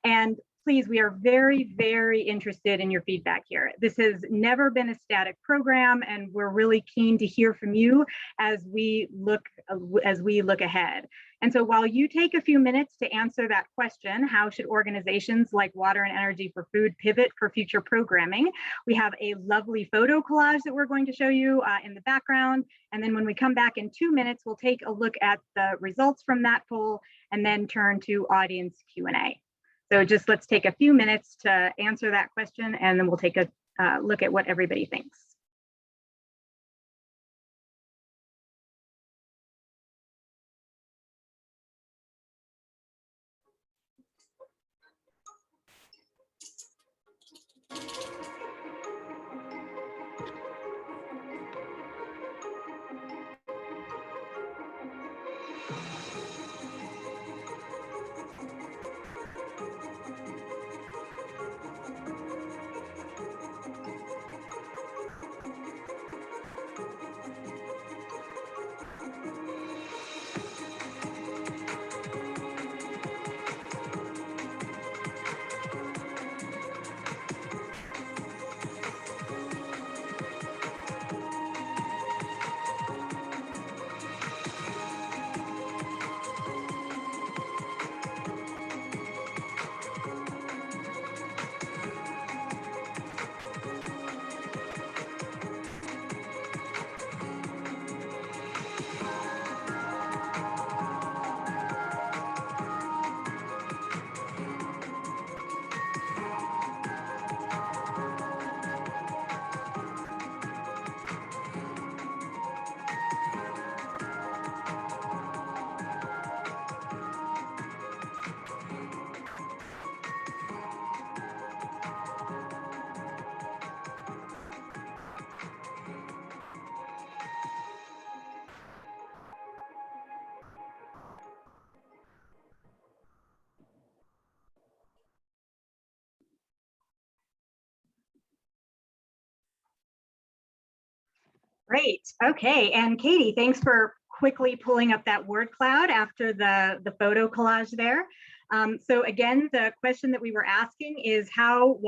And please, we are very, very interested in your feedback here. This has never been a static program, and we're really keen to hear from you as we look ahead. And so while you take a few minutes to answer that question, how should organizations like Water and Energy for Food pivot for future programming? We have a lovely photo collage that we're going to show you in the background. And then when we come back in 2 minutes, we'll take a look at the results from that poll and then turn to audience Q&A. So just let's take a few minutes to answer that question, and then we'll take a look at what everybody thinks. Great. Okay. And Katie, thanks for quickly pulling up that word cloud after the photo collage there. So again, the question that we were asking is how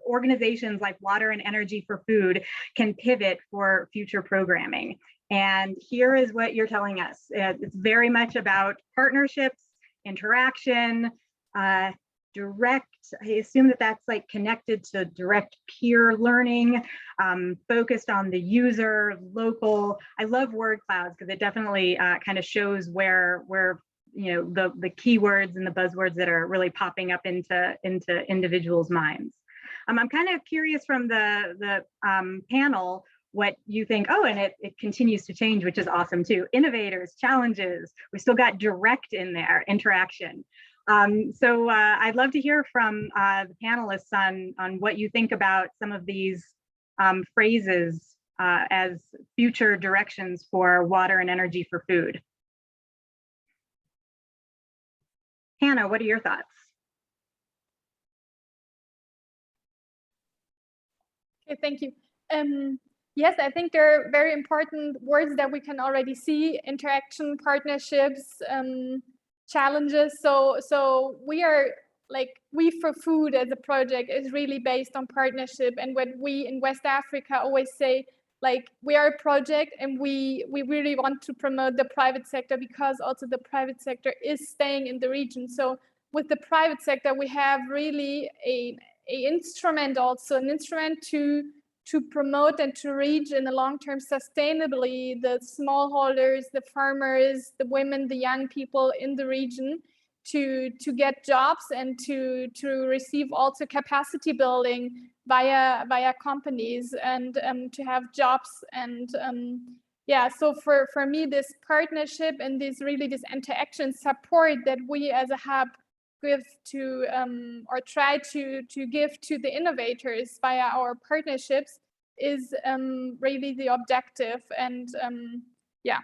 organizations like Water and Energy for Food can pivot for future programming. And here is what you're telling us. It's very much about partnerships, interaction, direct, I assume that that's like connected to direct peer learning, focused on the user, local. I love word clouds because it definitely kind of shows where the keywords and the buzzwords that are really popping up into individuals' minds. I'm kind of curious from the panel, what you think, oh, and it continues to change, which is awesome too. Innovators, challenges, we still got direct in there, interaction. So I'd love to hear from the panelists on what you think about some of these phrases as future directions for water and energy for food. Hannah, what are your thoughts? Okay, thank you. Yes, I think there are very important words that we can already see: interaction, partnerships, challenges. So we are like, We for Food as a project is really based on partnership. And what we in West Africa always say, like, we are a project and we really want to promote the private sector, because also the private sector is staying in the region. So with the private sector, we have really an instrument to promote and to reach in the long term sustainably the smallholders, the farmers, the women, the young people in the region, to get jobs and to receive also capacity building via companies, and to have jobs. And yeah, so for me, this partnership and this interaction support that we as a hub give to or try to give to the innovators via our partnerships is really the objective. And yeah,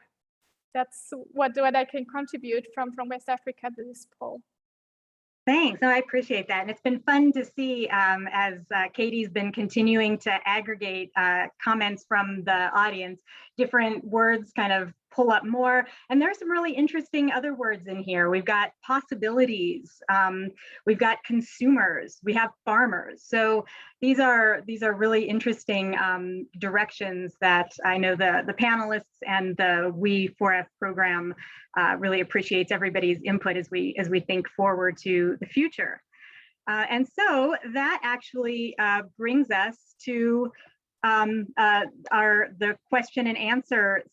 that's what I can contribute from West Africa to this poll. Thanks. No, I appreciate that. And it's been fun to see as Katie's been continuing to aggregate comments from the audience, different words kind of pull up more. And there's some really interesting other words in here. We've got possibilities, we've got consumers, we have farmers. So these are really interesting directions that I know the panelists and the We4F program really appreciates everybody's input as we think forward to the future. And so that actually brings us to the question and answer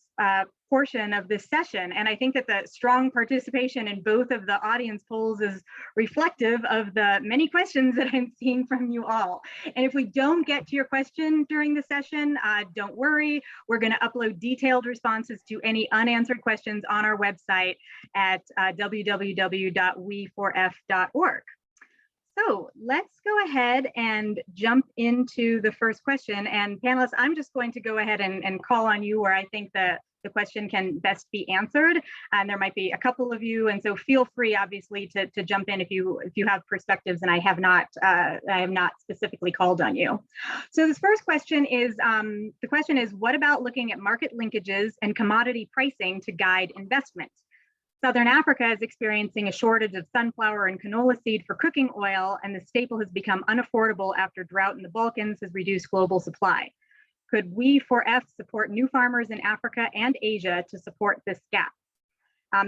portion of this session. And I think that the strong participation in both of the audience polls is reflective of the many questions that I'm seeing from you all. And if we don't get to your question during the session, don't worry. We're going to upload detailed responses to any unanswered questions on our website at www.we4f.org. So let's go ahead and jump into the first question. And panelists, I'm just going to go ahead and call on you where I think the question can best be answered. And there might be a couple of you, and so feel free, obviously, to jump in if you have perspectives and I have not specifically called on you. So this first question is, the question is, what about looking at market linkages and commodity pricing to guide investment? Southern Africa is experiencing a shortage of sunflower and canola seed for cooking oil, and the staple has become unaffordable after drought in the Balkans has reduced global supply. Could We4F support new farmers in Africa and Asia to support this gap?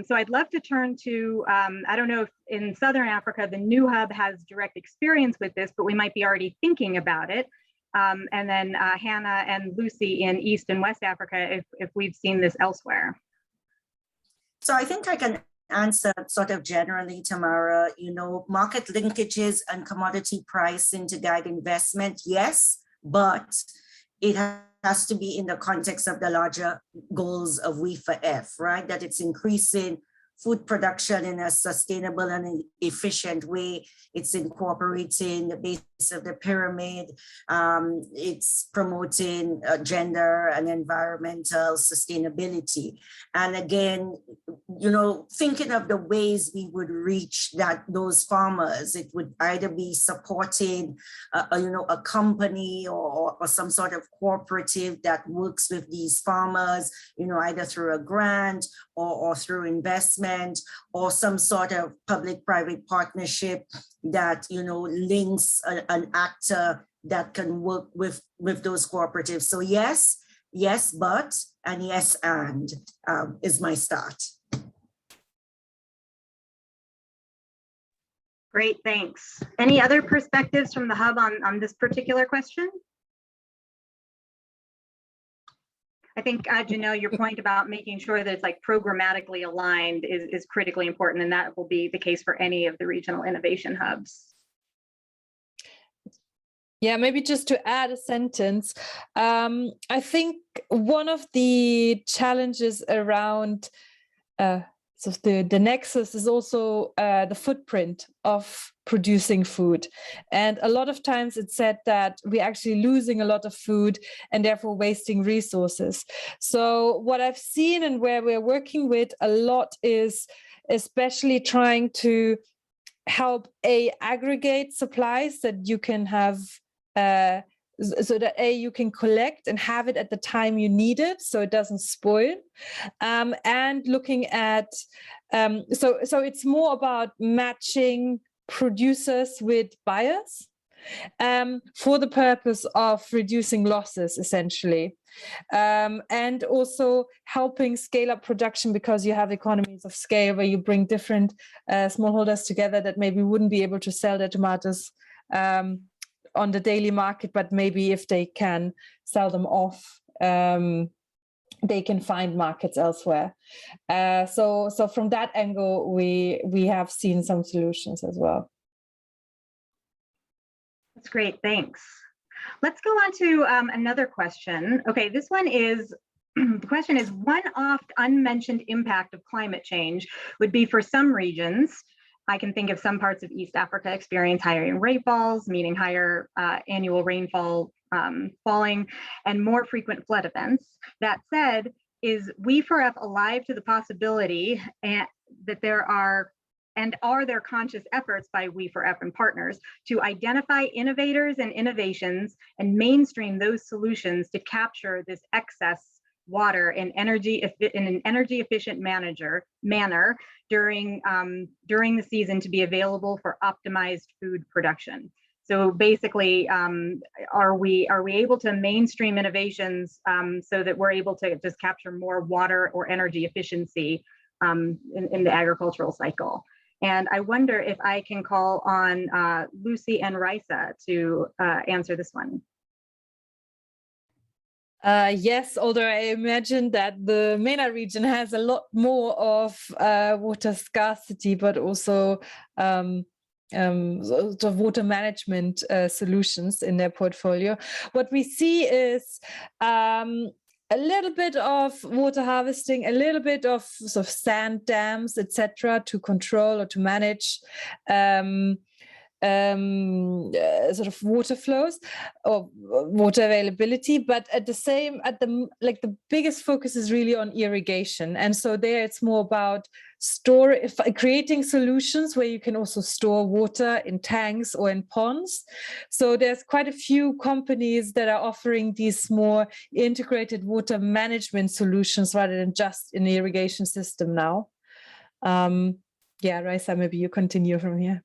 So I'd love to turn to, I don't know if in Southern Africa, the new hub has direct experience with this, but we might be already thinking about it. And then Hannah and Lucy in East and West Africa, if we've seen this elsewhere. So I think I can answer sort of generally, Tamara. You know, market linkages and commodity pricing to guide investment, yes, but it has to be in the context of the larger goals of We4F, right? That it's increasing food production in a sustainable and efficient way. It's incorporating the base of the pyramid. It's promoting gender and environmental sustainability. And again, you know, thinking of the ways we would reach those farmers, it would either be supporting, a company or some sort of cooperative that works with these farmers, you know, either through a grant or through investment, or some sort of public-private partnership that, you know, links an actor that can work with those cooperatives. So yes, but, and yes, and is my start. Great, thanks. Any other perspectives from the hub on this particular question? I think, Janelle, your point about making sure that it's like programmatically aligned is critically important, and that will be the case for any of the regional innovation hubs. Yeah, maybe just to add a sentence, I think one of the challenges around so the nexus is also the footprint of producing food. And a lot of times it's said that we're actually losing a lot of food and therefore wasting resources. So what I've seen and where we're working with a lot is especially trying to help aggregate supplies that you can have so that you can collect and have it at the time you need it, so it doesn't spoil. And looking at, so it's more about matching producers with buyers for the purpose of reducing losses, essentially. And also helping scale up production, because you have economies of scale where you bring different smallholders together that maybe wouldn't be able to sell their tomatoes on the daily market, but maybe if they can sell them off, they can find markets elsewhere. So from that angle, we have seen some solutions as well. That's great, thanks. Let's go on to another question. Okay, this one is, the question is, one oft unmentioned impact of climate change would be for some regions. I can think of some parts of East Africa experience higher rainfalls, meaning higher annual rainfall falling and more frequent flood events. That said, is We4F alive to the possibility that there are there conscious efforts by We4F and partners to identify innovators and innovations and mainstream those solutions to capture this excess water in an energy efficient manner during the season to be available for optimized food production? So basically, are we able to mainstream innovations so that we're able to just capture more water or energy efficiency in the agricultural cycle? And I wonder if I can call on Lucy and Raisa to answer this one. Yes, although I imagine that the MENA region has a lot more of water scarcity, but also sort of water management solutions in their portfolio. What we see is a little bit of water harvesting, a little bit of sort of sand dams, etc., to control or to manage sort of water flows or water availability, but the biggest focus is really on irrigation. And so there it's more about creating solutions where you can also store water in tanks or in ponds. So there's quite a few companies that are offering these more integrated water management solutions rather than just an irrigation system now. Yeah, Raisa, maybe you continue from here.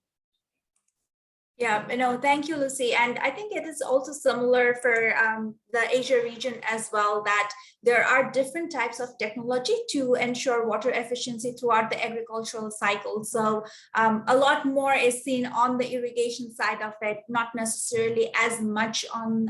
Yeah, thank you, Lucy. And I think it is also similar for the Asia region as well, that there are different types of technology to ensure water efficiency throughout the agricultural cycle. So a lot more is seen on the irrigation side of it, not necessarily as much on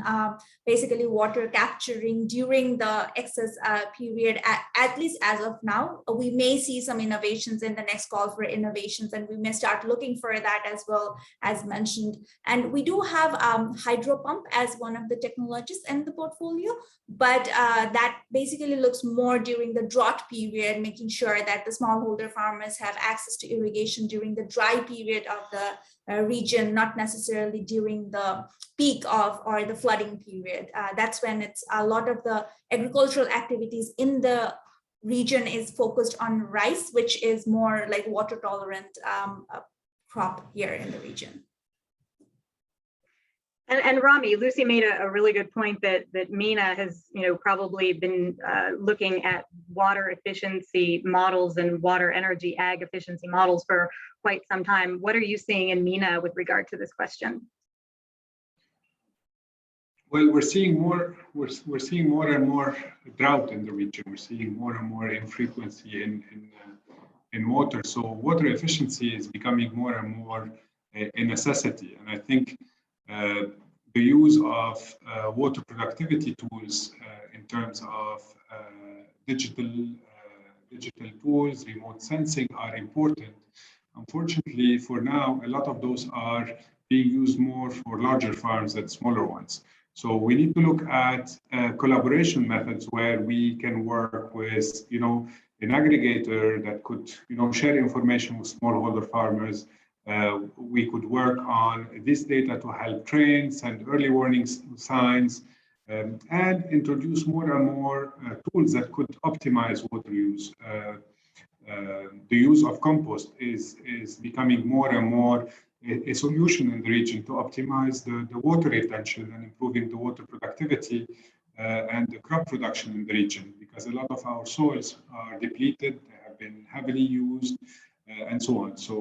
basically water capturing during the excess period, at least as of now. We may see some innovations in the next call for innovations, and we may start looking for that as well, as mentioned. And we do have hydro pump as one of the technologies in the portfolio, but that basically looks more during the drought period, making sure that the smallholder farmers have access to irrigation during the dry period of the region, not necessarily during the peak of or the flooding period. That's when it's a lot of the agricultural activities in the region is focused on rice, which is more like water tolerant crop here in the region. And Rami, Lucy made a really good point that MENA has, probably been looking at water efficiency models and water energy ag efficiency models for quite some time. What are you seeing in MENA with regard to this question? Well, we're seeing more and more drought in the region. We're seeing more and more infrequency in water. So water efficiency is becoming more and more a necessity. And I think the use of water productivity tools in terms of digital tools, remote sensing are important. Unfortunately, for now, a lot of those are being used more for larger farms than smaller ones. So we need to look at collaboration methods where we can work with, an aggregator that could, share information with smallholder farmers. We could work on this data to help train, send early warning signs, and introduce more and more tools that could optimize water use. The use of compost is becoming more and more a solution in the region to optimize the water retention and improving the water productivity and the crop production in the region, because a lot of our soils are depleted, they have been heavily used, and so on. So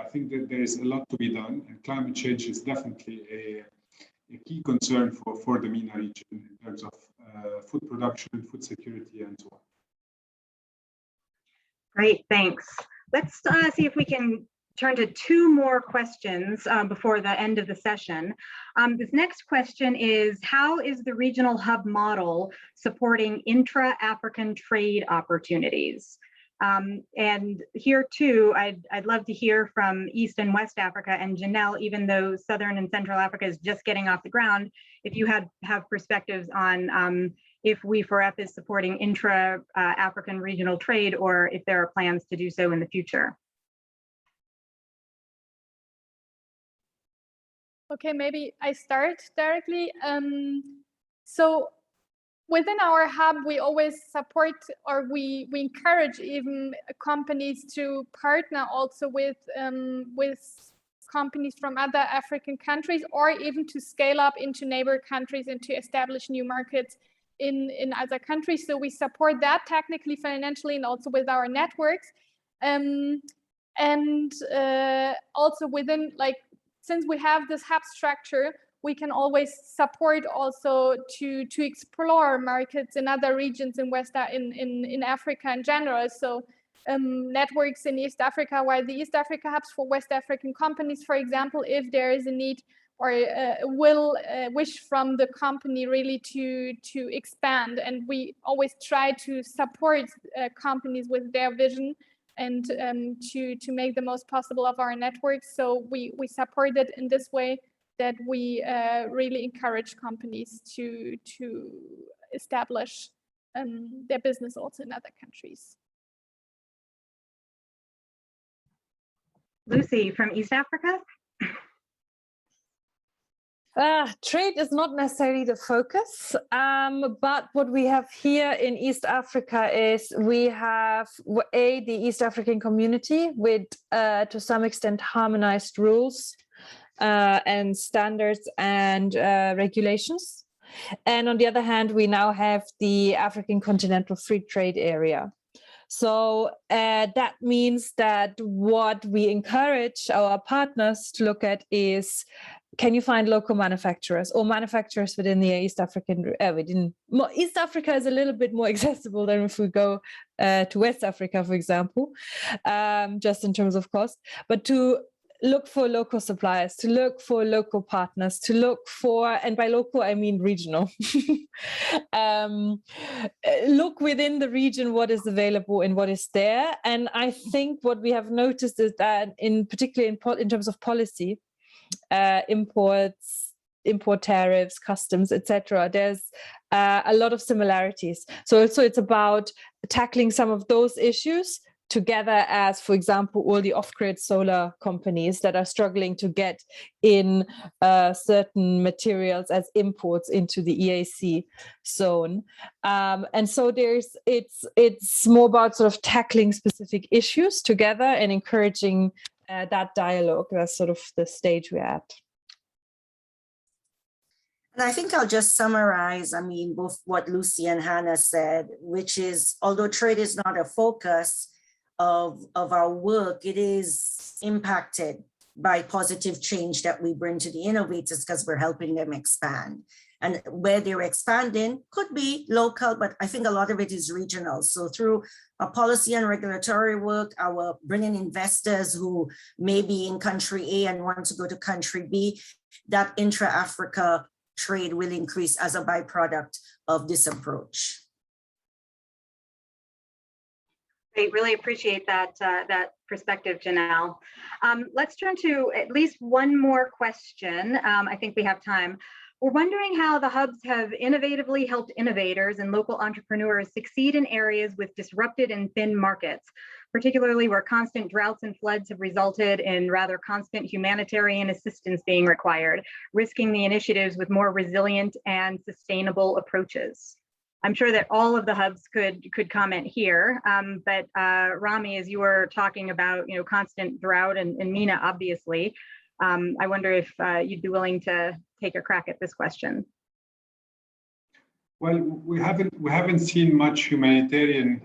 I think that there is a lot to be done, and climate change is definitely a key concern for the MENA region in terms of food production, food security, and so on. Great, thanks. Let's see if we can turn to two more questions before the end of the session. This next question is, how is the regional hub model supporting intra-African trade opportunities? And here too, I'd love to hear from East and West Africa, and Janelle, even though Southern and Central Africa is just getting off the ground, if you have perspectives on if We4F is supporting intra-African regional trade, or if there are plans to do so in the future. Okay, maybe I start directly. So within our hub, we always support, or we encourage even companies to partner also with companies from other African countries, or even to scale up into neighbor countries and to establish new markets in other countries. So we support that technically, financially, and also with our networks. Also within, like, since we have this hub structure, we can always support also to explore markets in other regions in Africa in general. So networks in East Africa, while the East Africa hubs for West African companies, for example, if there is a need or wish from the company really to expand, and we always try to support companies with their vision and to make the most possible of our networks. So we support it in this way, that we really encourage companies to establish their business also in other countries. Lucy from East Africa. Trade is not necessarily the focus, but what we have here in East Africa is we have the East African community with, to some extent, harmonized rules and standards and regulations. And on the other hand, we now have the African Continental Free Trade Area. So that means that what we encourage our partners to look at is, can you find local manufacturers or manufacturers within the East African, East Africa is a little bit more accessible than if we go to West Africa, for example, just in terms of cost, but to look for local suppliers, to look for local partners, to look for, and by local, I mean regional. Look within the region what is available and what is there. And I think what we have noticed is that particularly in terms of policy, imports, import tariffs, customs, etc., there's a lot of similarities. So it's about tackling some of those issues together as, for example, all the off-grid solar companies that are struggling to get in certain materials as imports into the EAC zone. And so it's more about sort of tackling specific issues together and encouraging that dialogue. That's sort of the stage we're at. And I think I'll just summarize, both what Lucy and Hannah said, which is, although trade is not a focus of our work, it is impacted by positive change that we bring to the innovators because we're helping them expand. And where they're expanding could be local, but I think a lot of it is regional. So through our policy and regulatory work, our bringing investors who may be in country A and want to go to country B, that intra-Africa trade will increase as a byproduct of this approach. I really appreciate that perspective, Janelle. Let's turn to at least one more question. I think we have time. We're wondering how the hubs have innovatively helped innovators and local entrepreneurs succeed in areas with disrupted and thin markets, particularly where constant droughts and floods have resulted in rather constant humanitarian assistance being required, risking the initiatives with more resilient and sustainable approaches. I'm sure that all of the hubs could comment here, but Rami, as you were talking about, constant drought and MENA, obviously, I wonder if you'd be willing to take a crack at this question. Well, we haven't seen much humanitarian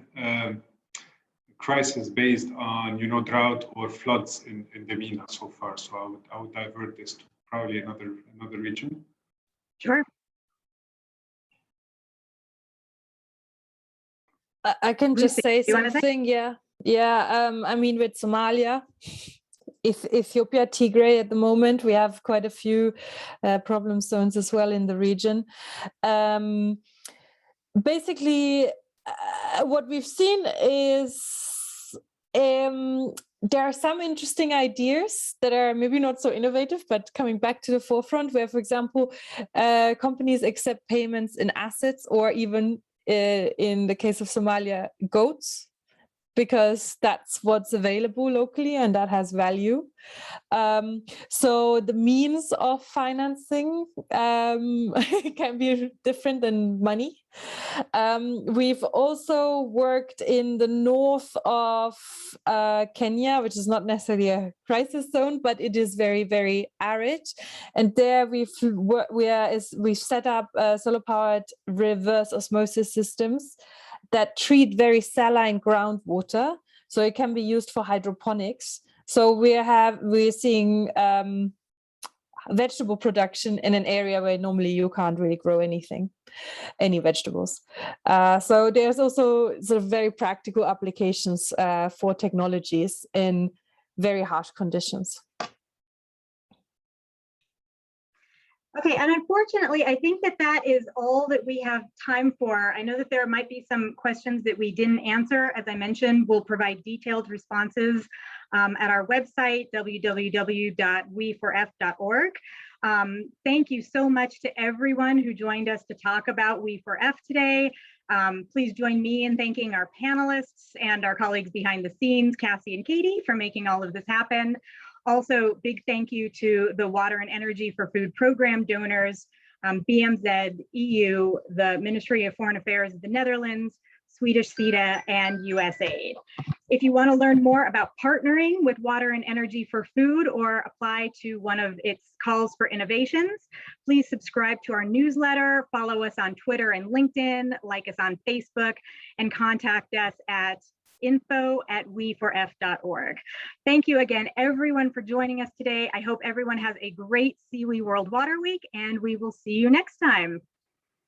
crisis based on drought or floods in the MENA so far. So I would divert this to probably another region. Sure. I can just say something. Say? Yeah. I mean, with Somalia, Ethiopia, Tigray at the moment, we have quite a few problem zones as well in the region. Basically, what we've seen is there are some interesting ideas that are maybe not so innovative, but coming back to the forefront, where, for example, companies accept payments in assets, or even in the case of Somalia, goats, because that's what's available locally and that has value. So the means of financing can be different than money. We've also worked in the north of Kenya, which is not necessarily a crisis zone, but it is very, very arid. And there we've set up solar-powered reverse osmosis systems that treat very saline groundwater, so it can be used for hydroponics. So we're seeing vegetable production in an area where normally you can't really grow any vegetables. So there's also sort of very practical applications for technologies in very harsh conditions. Okay, and unfortunately, I think that is all that we have time for. I know that there might be some questions that we didn't answer. As I mentioned, we'll provide detailed responses at our website, www.we4f.org. Thank you so much to everyone who joined us to talk about We4F today. Please join me in thanking our panelists and our colleagues behind the scenes, Cassie and Katie, for making all of this happen. Also, big thank you to the Water and Energy for Food program donors, BMZ, EU, the Ministry of Foreign Affairs of the Netherlands, Swedish CETA, and USAID. If you want to learn more about partnering with Water and Energy for Food or apply to one of its calls for innovations, please subscribe to our newsletter, follow us on Twitter and LinkedIn, like us on Facebook, and contact us at info@we4f.org. Thank you again, everyone, for joining us today. I hope everyone has a great CWE World Water Week, and we will see you next time.